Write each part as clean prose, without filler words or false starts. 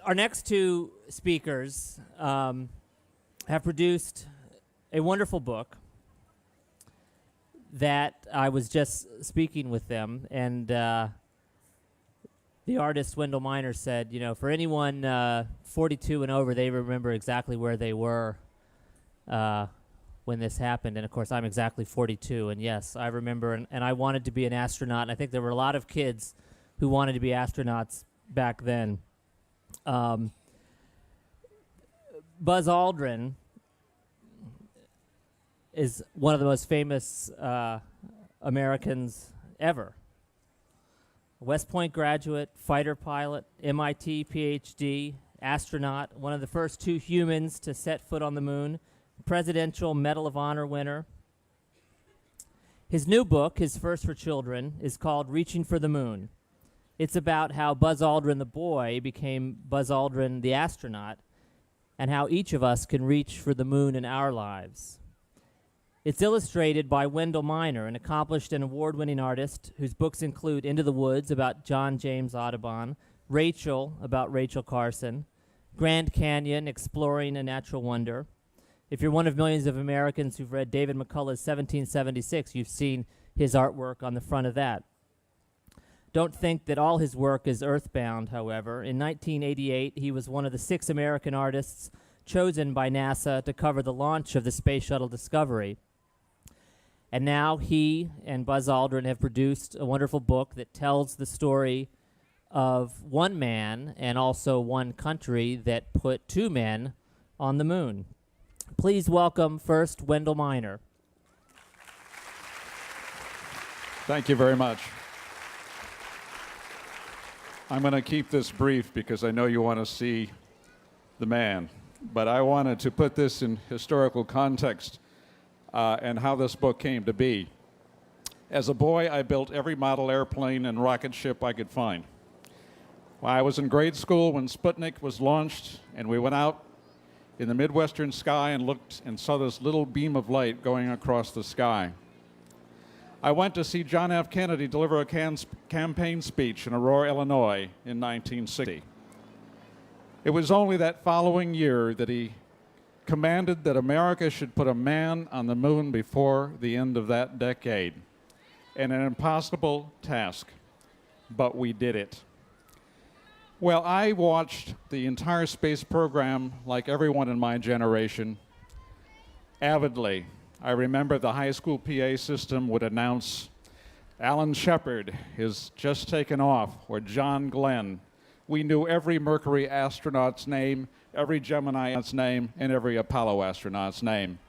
Our next two speakers have produced a wonderful book that I was just speaking with them, and the artist Wendell Minor said, you know, for anyone 42 and over, they remember exactly where they were when this happened. And of course, I'm exactly 42, and yes, I remember, and I wanted to be an astronaut, and I think there were a lot of kids who wanted to be astronauts back then. Buzz Aldrin is one of the most famous Americans ever. West Point graduate, fighter pilot, MIT PhD, astronaut, one of the first two humans to set foot on the moon, Presidential Medal of Honor winner. His new book, his first for children, is called Reaching for the Moon. It's about how Buzz Aldrin the boy became Buzz Aldrin the astronaut, and how each of us can reach for the moon in our lives. It's illustrated by Wendell Minor, an accomplished and award-winning artist whose books include Into the Woods, about John James Audubon, Rachel, about Rachel Carson, Grand Canyon, exploring a natural wonder. If you're one of millions of Americans who've read David McCullough's 1776, you've seen his artwork on the front of that. Don't think that all his work is earthbound, however. In 1988, he was one of the 6 American artists chosen by NASA to cover the launch of the Space Shuttle Discovery. And now he and Buzz Aldrin have produced a wonderful book that tells the story of one man and also one country that put 2 men on the moon. Please welcome first Wendell Minor. Thank you very much. I'm going to keep this brief because I know you want to see the man, but I wanted to put this in historical context and how this book came to be. As a boy, I built every model airplane and rocket ship I could find. Well, I was in grade school when Sputnik was launched, and we went out in the Midwestern sky and looked and saw this little beam of light going across the sky. I went to see John F. Kennedy deliver a campaign speech in Aurora, Illinois in 1960. It was only that following year that he commanded that America should put a man on the moon before the end of that decade. An impossible task, but we did it. Well, I watched the entire space program, like everyone in my generation, avidly. I remember the high school PA system would announce, Alan Shepard is just taken off, or John Glenn. We knew every Mercury astronaut's name, every Gemini astronaut's name, and every Apollo astronaut's name.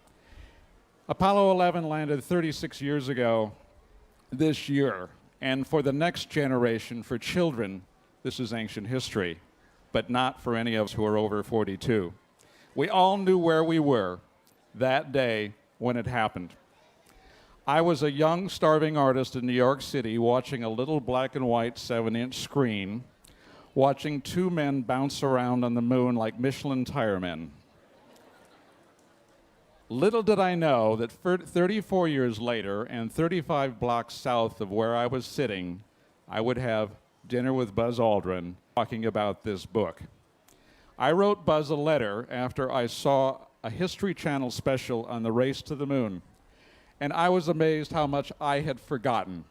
Apollo 11 landed 36 years ago this year, and for the next generation, for children, this is ancient history, but not for any of us who are over 42. We all knew where we were that day when it happened. I was a young, starving artist in New York City watching a little black and white 7-inch screen, watching 2 men bounce around on the moon like Michelin tire men. Little did I know that 34 years later and 35 blocks south of where I was sitting, I would have dinner with Buzz Aldrin talking about this book. I wrote Buzz a letter after I saw a History Channel special on the race to the moon, and I was amazed how much I had forgotten.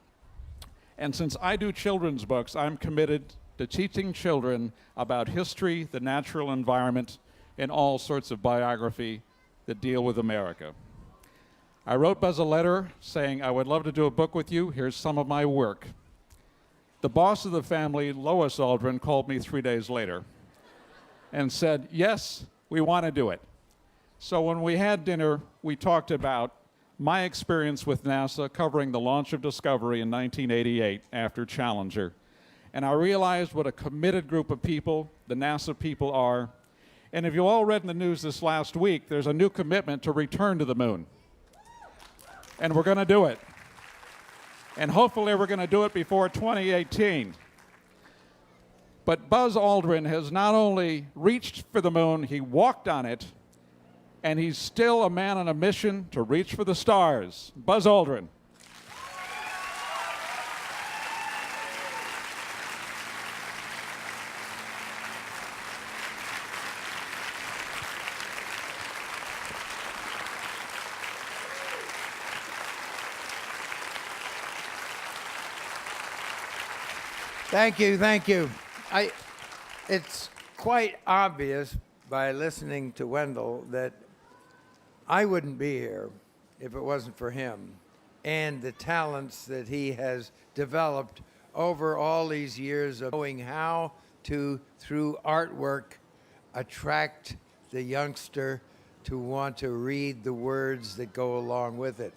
And since I do children's books, I'm committed to teaching children about history, the natural environment, and all sorts of biography that deal with America. I wrote Buzz a letter saying, I would love to do a book with you. Here's some of my work. The boss of the family, Lois Aldrin, called me 3 days later and said, yes, we want to do it. So when we had dinner, we talked about my experience with NASA covering the launch of Discovery in 1988 after Challenger. And I realized what a committed group of people the NASA people are. And if you all read in the news this last week, there's a new commitment to return to the moon. And we're going to do it. And hopefully we're going to do it before 2018. But Buzz Aldrin has not only reached for the moon, he walked on it, and he's still a man on a mission to reach for the stars. Buzz Aldrin. Thank you, thank you. It's quite obvious by listening to Wendell that I wouldn't be here if it wasn't for him and the talents that he has developed over all these years of knowing how to, through artwork, attract the youngster to want to read the words that go along with it.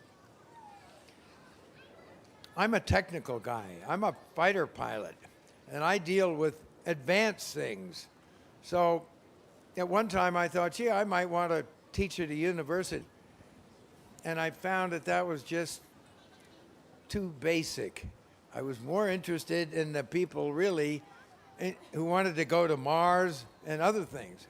I'm a technical guy. I'm a fighter pilot, and I deal with advanced things. So at one time I thought, gee, I might want to teach at a university. And I found that that was just too basic. I was more interested in the people really who wanted to go to Mars and other things.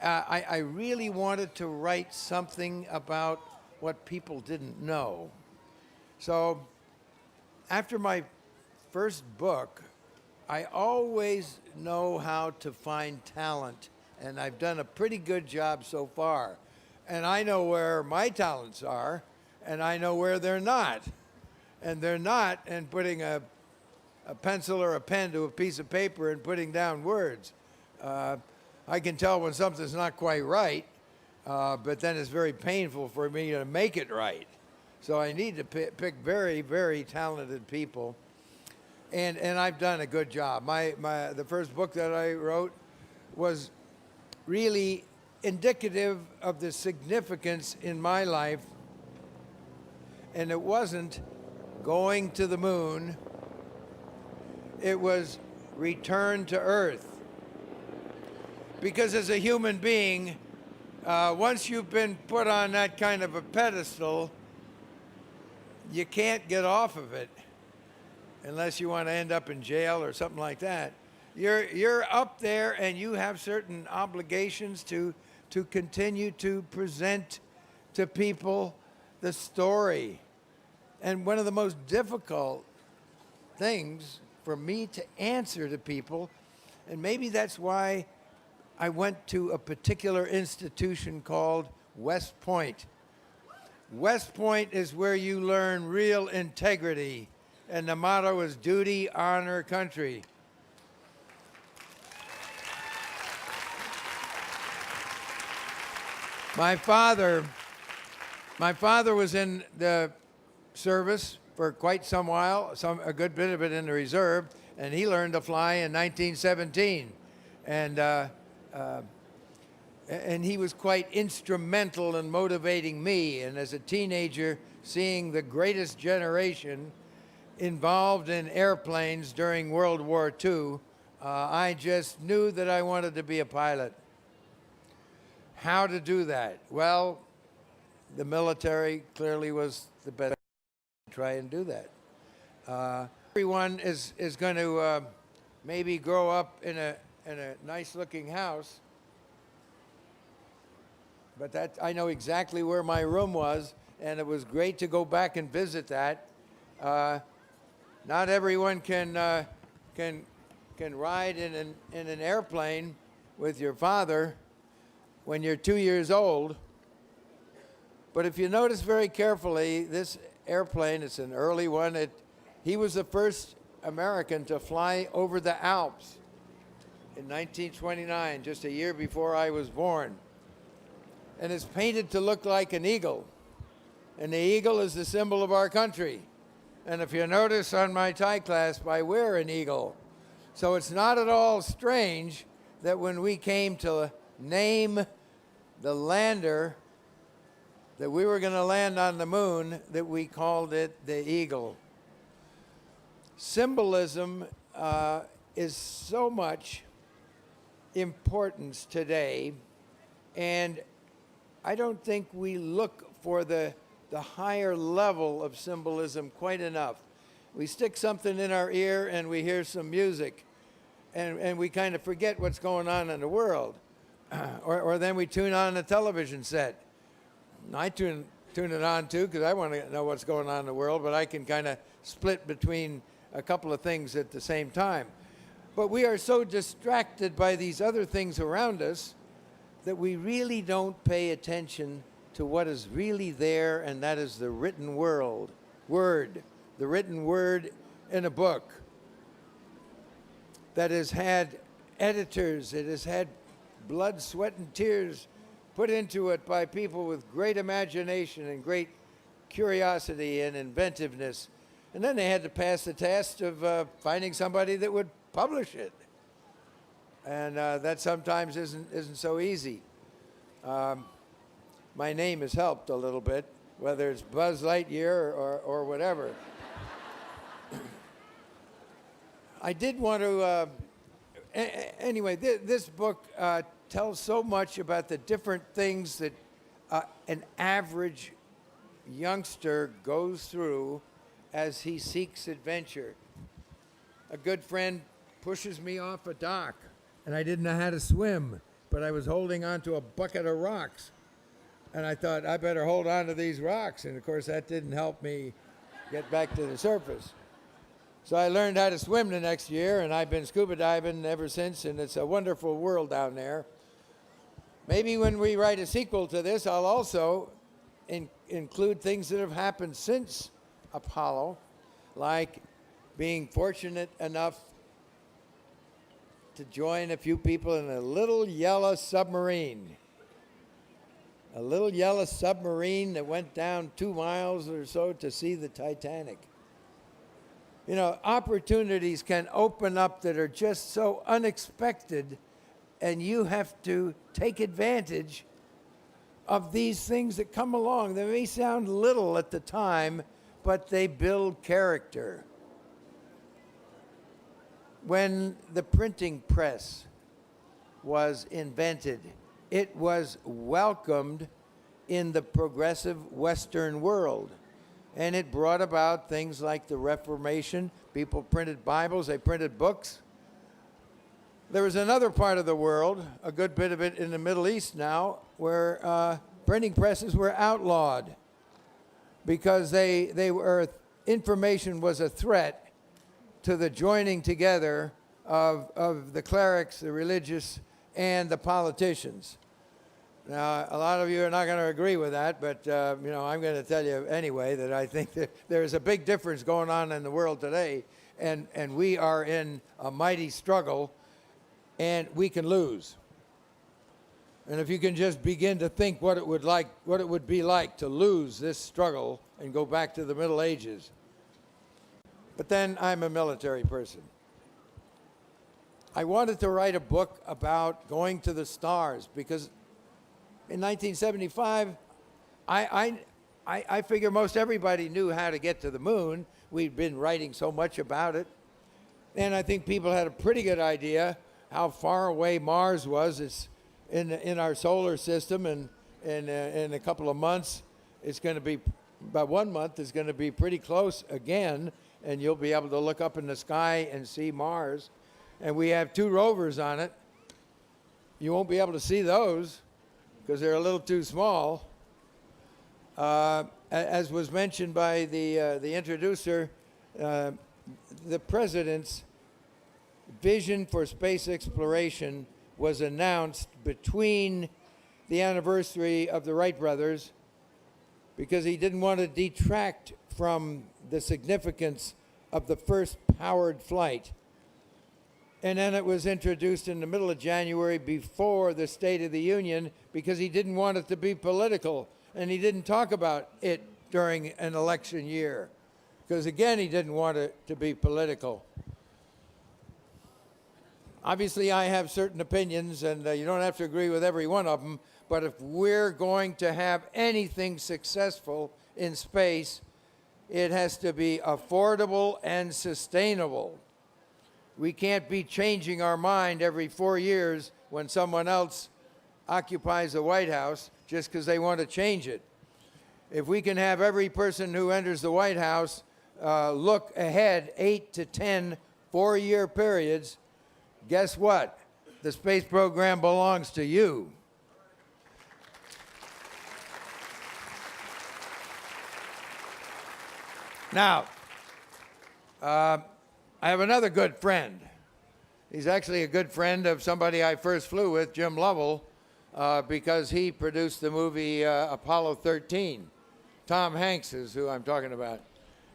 I really wanted to write something about what people didn't know. So after my first book, I always know how to find talent, and I've done a pretty good job so far. And I know where my talents are, and I know where they're not. And they're not in putting a pencil or a pen to a piece of paper and putting down words. I can tell when something's not quite right, but then it's very painful for me to make it right. So I need to pick very, very talented people. And I've done a good job. The first book that I wrote was really indicative of the significance in my life. And it wasn't going to the moon. It was return to Earth. Because as a human being, once you've been put on that kind of a pedestal, you can't get off of it unless you want to end up in jail or something like that. You're up there and you have certain obligations to continue to present to people the story. And one of the most difficult things for me to answer to people, and maybe that's why I went to a particular institution called West Point. West Point is where you learn real integrity, and the motto is duty, honor, country. My father was in the service for quite some while, a good bit of it in the reserve, and he learned to fly in 1917. And he was quite instrumental in motivating me. And as a teenager, seeing the greatest generation involved in airplanes during World War II, I just knew that I wanted to be a pilot. How to do that? Well, the military clearly was the best way to try and do that. Everyone is going to maybe grow up in a nice-looking house, but that I know exactly where my room was, and it was great to go back and visit that. Not everyone can ride in an airplane with your father when you're 2 years old. But if you notice very carefully, this airplane, it's an early one. He was the first American to fly over the Alps in 1929, just a year before I was born. And it's painted to look like an eagle. And the eagle is the symbol of our country. And if you notice on my tie clasp, I wear an eagle. So it's not at all strange that when we came to name the lander that we were going to land on the moon, that we called it the eagle. Symbolism is so much importance today, and I don't think we look for the higher level of symbolism quite enough. We stick something in our ear and we hear some music, and we kind of forget what's going on in the world. Or then we tune on a television set. I tune it on too because I want to know what's going on in the world, but I can kind of split between a couple of things at the same time. But we are so distracted by these other things around us that we really don't pay attention to what is really there, and that is the written word, the written word in a book. that has had editors, it has had blood, sweat, and tears put into it by people with great imagination and great curiosity and inventiveness. And then they had to pass the test of finding somebody that would publish it. And that sometimes isn't so easy. My name has helped a little bit, whether it's Buzz Lightyear or whatever. I did want to, anyway, this book tells so much about the different things that an average youngster goes through as he seeks adventure. A good friend pushes me off a dock, and I didn't know how to swim, but I was holding onto a bucket of rocks. And I thought, I better hold on to these rocks. And of course, that didn't help me get back to the surface. So I learned how to swim the next year, and I've been scuba diving ever since, and it's a wonderful world down there. Maybe when we write a sequel to this, I'll also include things that have happened since Apollo, like being fortunate enough to join a few people in a little yellow submarine. A little yellow submarine that went down 2 miles or so to see the Titanic. You know, opportunities can open up that are just so unexpected, and you have to take advantage of these things that come along. They may sound little at the time, but they build character. When the printing press was invented, it was welcomed in the progressive Western world. And it brought about things like the Reformation. People printed Bibles, they printed books. There was another part of the world, a good bit of it in the Middle East now, where printing presses were outlawed because information was a threat to the joining together of the clerics, the religious, and the politicians. Now, a lot of you are not going to agree with that, but you know, I'm going to tell you anyway that I think that there's a big difference going on in the world today, and we are in a mighty struggle, and we can lose. And if you can just begin to think what it would be like to lose this struggle and go back to the Middle Ages. But then I'm a military person. I wanted to write a book about going to the stars because in 1975, I figure most everybody knew how to get to the moon. We'd been writing so much about it. And I think people had a pretty good idea how far away Mars was. It's in our solar system, and in a couple of months, it's going to be, about 1 month, it's going to be pretty close again, and you'll be able to look up in the sky and see Mars. And we have 2 rovers on it. You won't be able to see those because they're a little too small. As was mentioned by the introducer, the president's vision for space exploration was announced between the anniversary of the Wright brothers because he didn't want to detract from the significance of the first powered flight. And then it was introduced in the middle of January before the State of the Union because he didn't want it to be political. And he didn't talk about it during an election year because, again, he didn't want it to be political. Obviously, I have certain opinions, and you don't have to agree with every one of them, but if we're going to have anything successful in space, it has to be affordable and sustainable. We can't be changing our mind every 4 years when someone else occupies the White House just because they want to change it. If we can have every person who enters the White House look ahead 8 to 10 4-year periods, guess what? The space program belongs to you. Now, I have another good friend. He's actually a good friend of somebody I first flew with, Jim Lovell, because he produced the movie Apollo 13. Tom Hanks is who I'm talking about.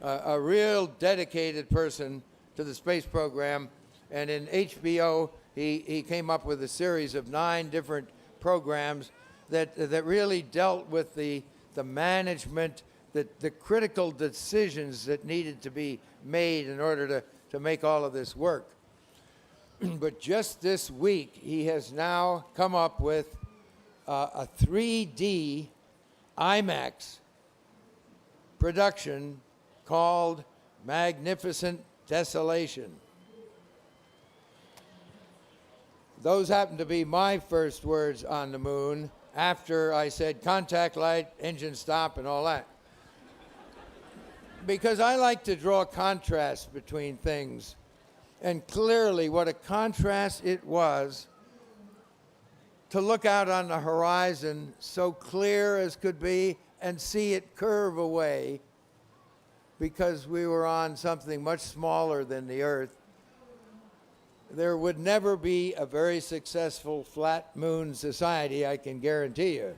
A real dedicated person to the space program. And in HBO, he came up with a series of 9 different programs that really dealt with the management, the critical decisions that needed to be made in order to make all of this work. But just this week, he has now come up with a 3D IMAX production called Magnificent Desolation. Those happen to be my first words on the moon after I said contact light, engine stop, and all that. Because I like to draw contrast between things. And clearly, what a contrast it was to look out on the horizon so clear as could be and see it curve away because we were on something much smaller than the Earth. There would never be a very successful flat moon society, I can guarantee you.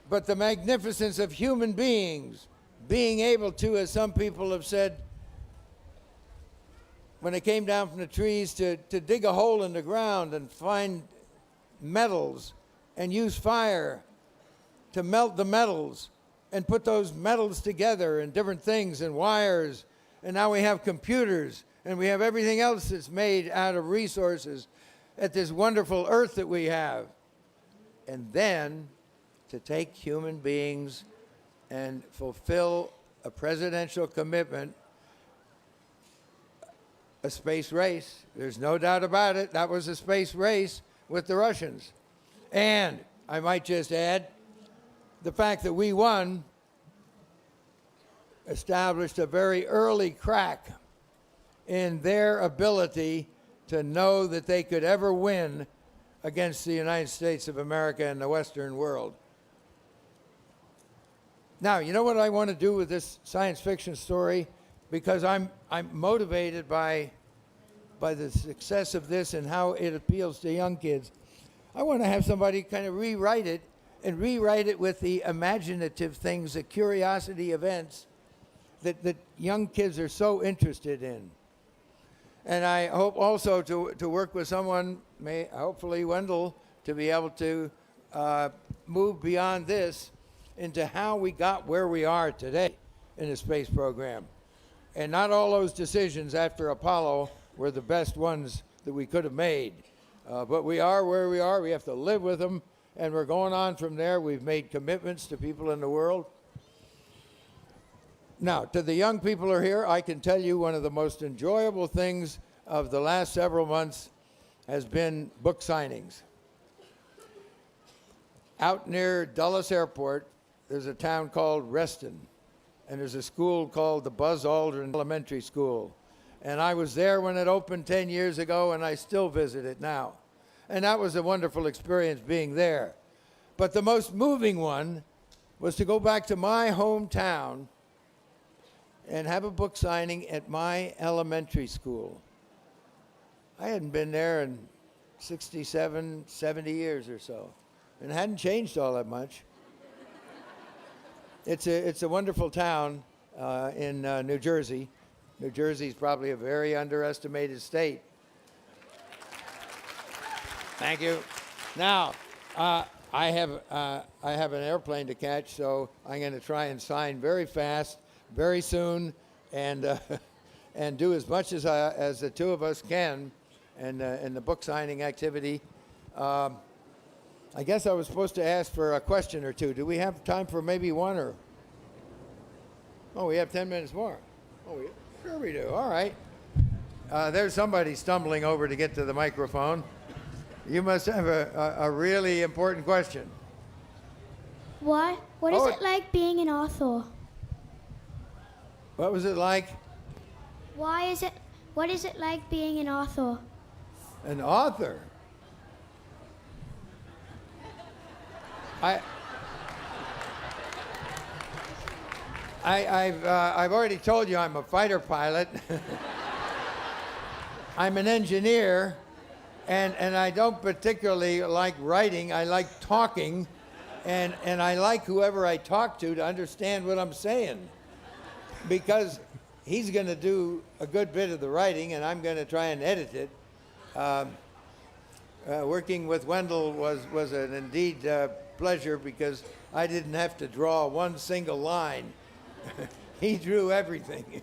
But the magnificence of human beings being able to, as some people have said, when they came down from the trees to dig a hole in the ground and find metals and use fire to melt the metals and put those metals together and different things and wires. And now we have computers and we have everything else that's made out of resources at this wonderful earth that we have. And then to take human beings and fulfill a presidential commitment, a space race. There's no doubt about it. That was a space race with the Russians. And I might just add, the fact that we won established a very early crack in their ability to know that they could ever win against the United States of America and the Western world. Now, you know what I want to do with this science fiction story? Because I'm motivated by the success of this and how it appeals to young kids. I want to have somebody kind of rewrite it and rewrite it with the imaginative things, the curiosity events that young kids are so interested in. And I hope also to work with someone, hopefully Wendell, to be able to move beyond this into how we got where we are today in the space program. And not all those decisions after Apollo were the best ones that we could have made. But we are where we are. We have to live with them. And we're going on from there. We've made commitments to people in the world. Now, to the young people who are here, I can tell you one of the most enjoyable things of the last several months has been book signings. Out near Dulles Airport, there's a town called Reston. And there's a school called the Buzz Aldrin Elementary School. And I was there when it opened 10 years ago, and I still visit it now. And that was a wonderful experience being there. But the most moving one was to go back to my hometown and have a book signing at my elementary school. I hadn't been there in 67, 70 years or so, and it hadn't changed all that much. It's a wonderful town in New Jersey. New Jersey is probably a very underestimated state. Thank you. Now, I have an airplane to catch, so I'm going to try and sign very fast, very soon, and do as much as the two of us can, in the book signing activity. I guess I was supposed to ask for a question or two. Do we have time for maybe one or? Oh, we have 10 minutes more. Oh, sure we do. All right. There's somebody stumbling over to get to the microphone. You must have a really important question. What is it like being an author? What was it like? What is it like being an author? An author? I've already told you I'm a fighter pilot. I'm an engineer, and I don't particularly like writing. I like talking, and I like whoever I talk to understand what I'm saying. Because he's going to do a good bit of the writing, and I'm going to try and edit it. Working with Wendell was an indeed pleasure because I didn't have to draw one single line. He drew everything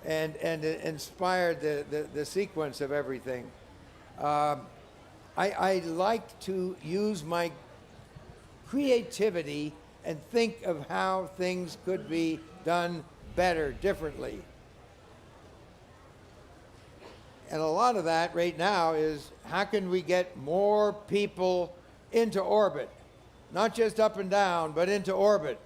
and inspired the sequence of everything. I like to use my creativity and think of how things could be done better, differently. And a lot of that right now is how can we get more people into orbit? Not just up and down, but into orbit.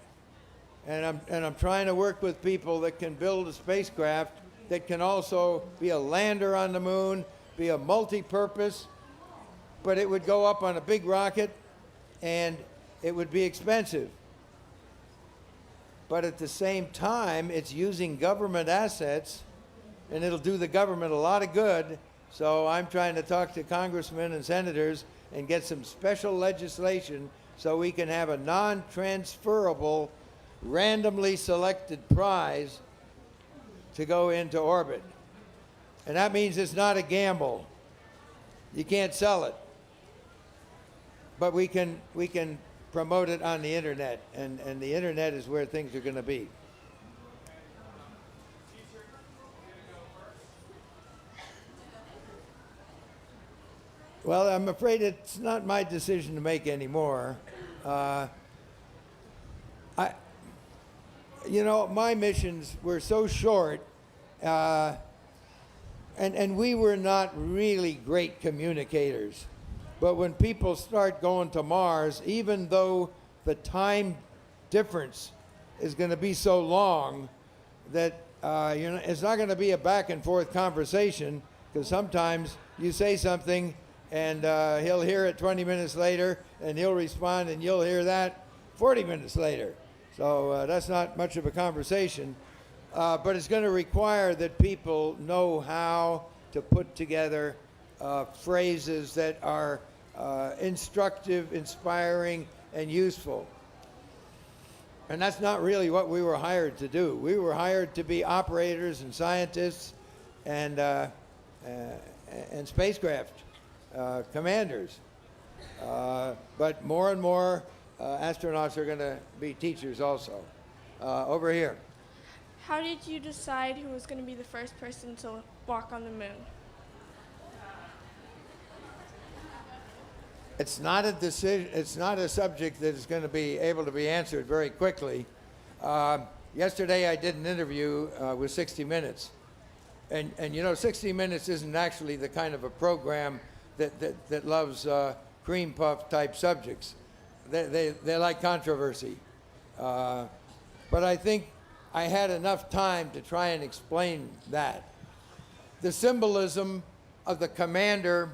And I'm trying to work with people that can build a spacecraft that can also be a lander on the moon, be a multi-purpose, but it would go up on a big rocket and it would be expensive. But at the same time, it's using government assets, and it'll do the government a lot of good. So I'm trying to talk to congressmen and senators and get some special legislation so we can have a non-transferable, randomly selected prize to go into orbit. And that means it's not a gamble. You can't sell it. But we can promote it on the internet, and the internet is where things are going to be. Well, I'm afraid it's not my decision to make anymore. My missions were so short, and we were not really great communicators. But when people start going to Mars, even though the time difference is going to be so long that it's not going to be a back and forth conversation, because sometimes you say something and he'll hear it 20 minutes later and he'll respond and you'll hear that 40 minutes later. So that's not much of a conversation. But it's going to require that people know how to put together phrases that are instructive, inspiring, and useful. And that's not really what we were hired to do. We were hired to be operators and scientists and spacecraft commanders. But more and more astronauts are going to be teachers also. Over here. How did you decide who was going to be the first person to walk on the moon? It's not a decision. It's not a subject that is going to be able to be answered very quickly. Yesterday, I did an interview with 60 Minutes, and 60 Minutes isn't actually the kind of a program that loves cream puff type subjects. They like controversy, but I think I had enough time to try and explain that. The symbolism of the commander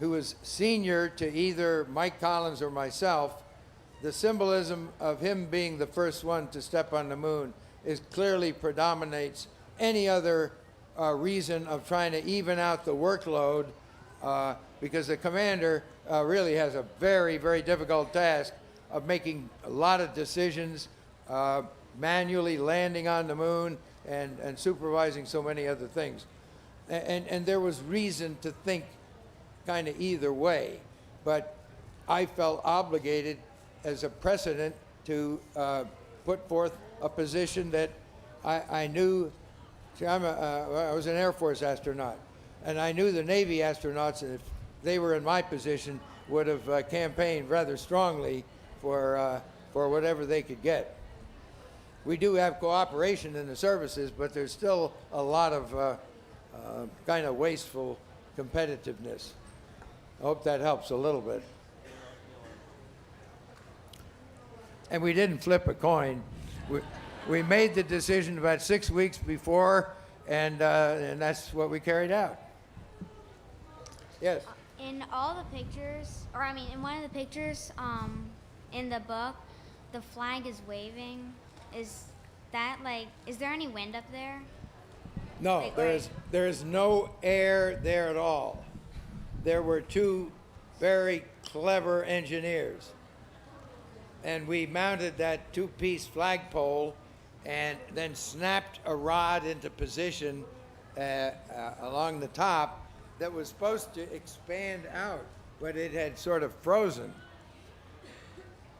who was senior to either Mike Collins or myself, the symbolism of him being the first one to step on the moon is clearly predominates any other reason of trying to even out the workload, because the commander really has a very, very difficult task of making a lot of decisions, manually landing on the moon and supervising so many other things. And there was reason to think kind of either way, but I felt obligated as a precedent to put forth a position that I knew. See, I was an Air Force astronaut, and I knew the Navy astronauts, and if they were in my position, would have campaigned rather strongly for whatever they could get. We do have cooperation in the services, but there's still a lot of kind of wasteful competitiveness. I hope that helps a little bit. And we didn't flip a coin. We made the decision about 6 weeks before, and that's what we carried out. Yes? In all the pictures, in one of the pictures in the book, the flag is waving. Is that is there any wind up there? No, there is no air there at all. There were two very clever engineers, and we mounted that two-piece flagpole and then snapped a rod into position along the top that was supposed to expand out, but it had sort of frozen.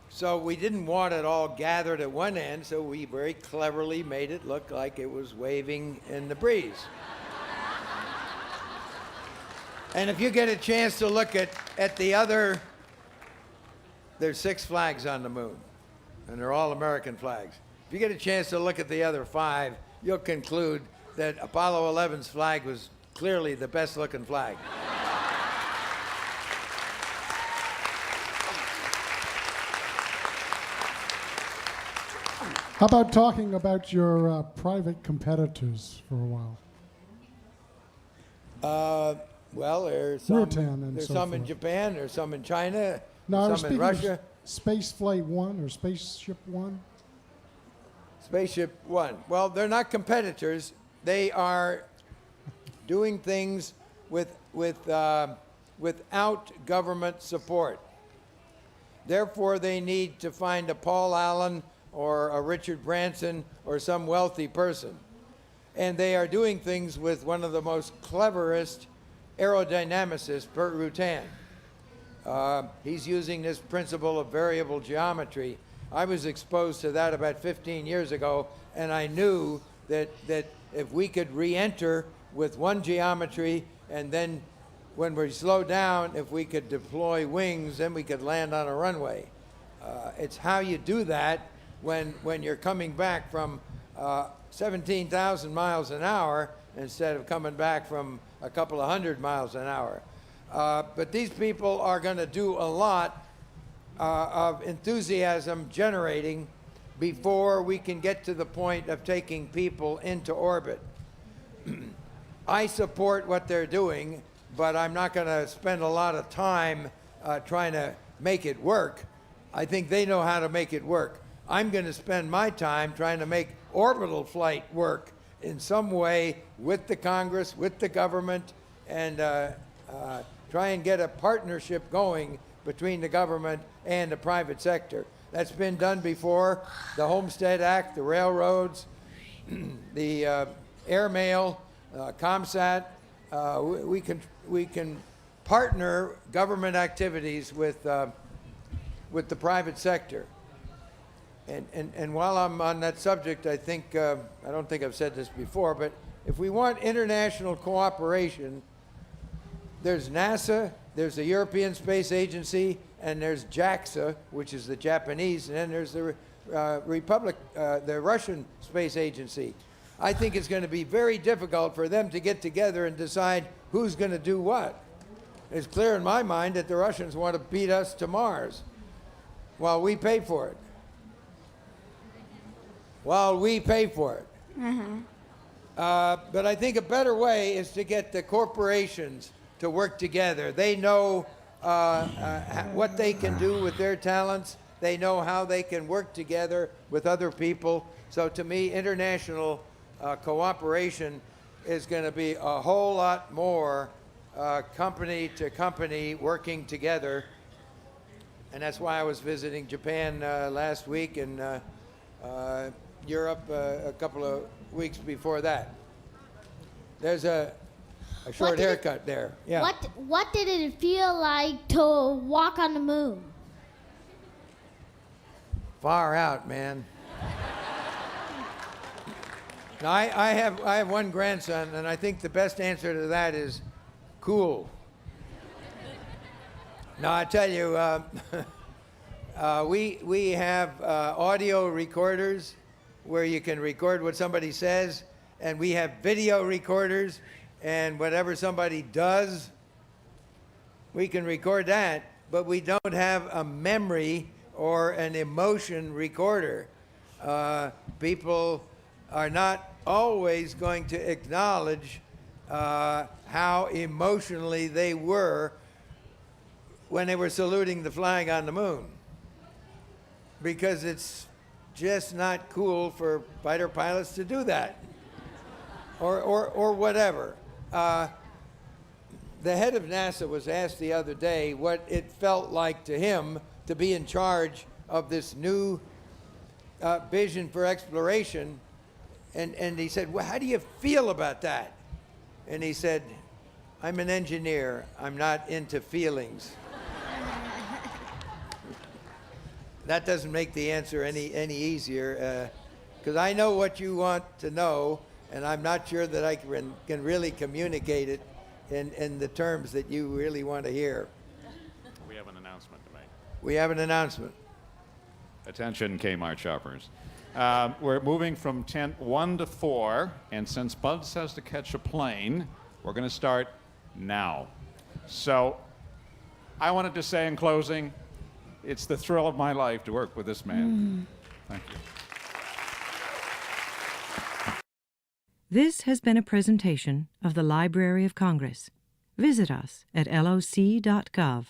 So we didn't want it all gathered at one end, so we very cleverly made it look like it was waving in the breeze. And if you get a chance to look at the other, there's 6 flags on the moon, and they're all American flags. If you get a chance to look at the other 5, you'll conclude that Apollo 11's flag was clearly the best looking flag. How about talking about your private competitors for a while? Well, there's some, Rutan and there's so some in forth. Japan, there's some in China, No, I was some in speaking Russia. of Space Flight 1 or Spaceship 1. Spaceship One. Well, they're not competitors. They are doing things without government support. Therefore, they need to find a Paul Allen or a Richard Branson or some wealthy person. And they are doing things with one of the most cleverest aerodynamicists, Bert Rutan. He's using this principle of variable geometry. I was exposed to that about 15 years ago, and I knew that if we could re-enter with one geometry, and then when we slow down, if we could deploy wings, then we could land on a runway. It's how you do that when you're coming back from 17,000 miles an hour instead of coming back from a couple of 100 miles an hour. But these people are going to do a lot of enthusiasm generating before we can get to the point of taking people into orbit. I support what they're doing, but I'm not going to spend a lot of time trying to make it work. I think they know how to make it work. I'm going to spend my time trying to make orbital flight work in some way with the Congress, with the government, and try and get a partnership going between the government and the private sector. That's been done before. The Homestead Act, the railroads, the airmail, ComSat. We can partner government activities with the private sector. And while I'm on that subject, I think I don't think I've said this before, but if we want international cooperation, there's NASA, there's the European Space Agency, and there's JAXA, which is the Japanese, and then there's the the Russian Space Agency. I think it's going to be very difficult for them to get together and decide who's going to do what. It's clear in my mind that the Russians want to beat us to Mars while we pay for it. While we pay for it. But I think a better way is to get the corporations to work together. They know what they can do with their talents. They know how they can work together with other people. So to me, international cooperation is going to be a whole lot more company to company working together. And that's why I was visiting Japan last week and Europe a couple of weeks before that. There's a short haircut there. Yeah. What did it feel like to walk on the moon? Far out, man. Now, I have one grandson, and I think the best answer to that is cool. Now, I tell you, we have audio recorders where you can record what somebody says, and we have video recorders, and whatever somebody does, we can record that, but we don't have a memory or an emotion recorder. People are not always going to acknowledge how emotionally they were when they were saluting the flag on the moon, because it's just not cool for fighter pilots to do that, or whatever. The head of NASA was asked the other day what it felt like to him to be in charge of this new vision for exploration. And he said, well, how do you feel about that? And he said, I'm an engineer. I'm not into feelings. That doesn't make the answer any easier, because I know what you want to know, and I'm not sure that I can really communicate it in the terms that you really want to hear. We have an announcement to make. We have an announcement. Attention, Kmart shoppers. We're moving from tent 1 to 4, and since Buds has to catch a plane, we're going to start now. So I wanted to say in closing, it's the thrill of my life to work with this man. Thank you. This has been a presentation of the Library of Congress. Visit us at loc.gov.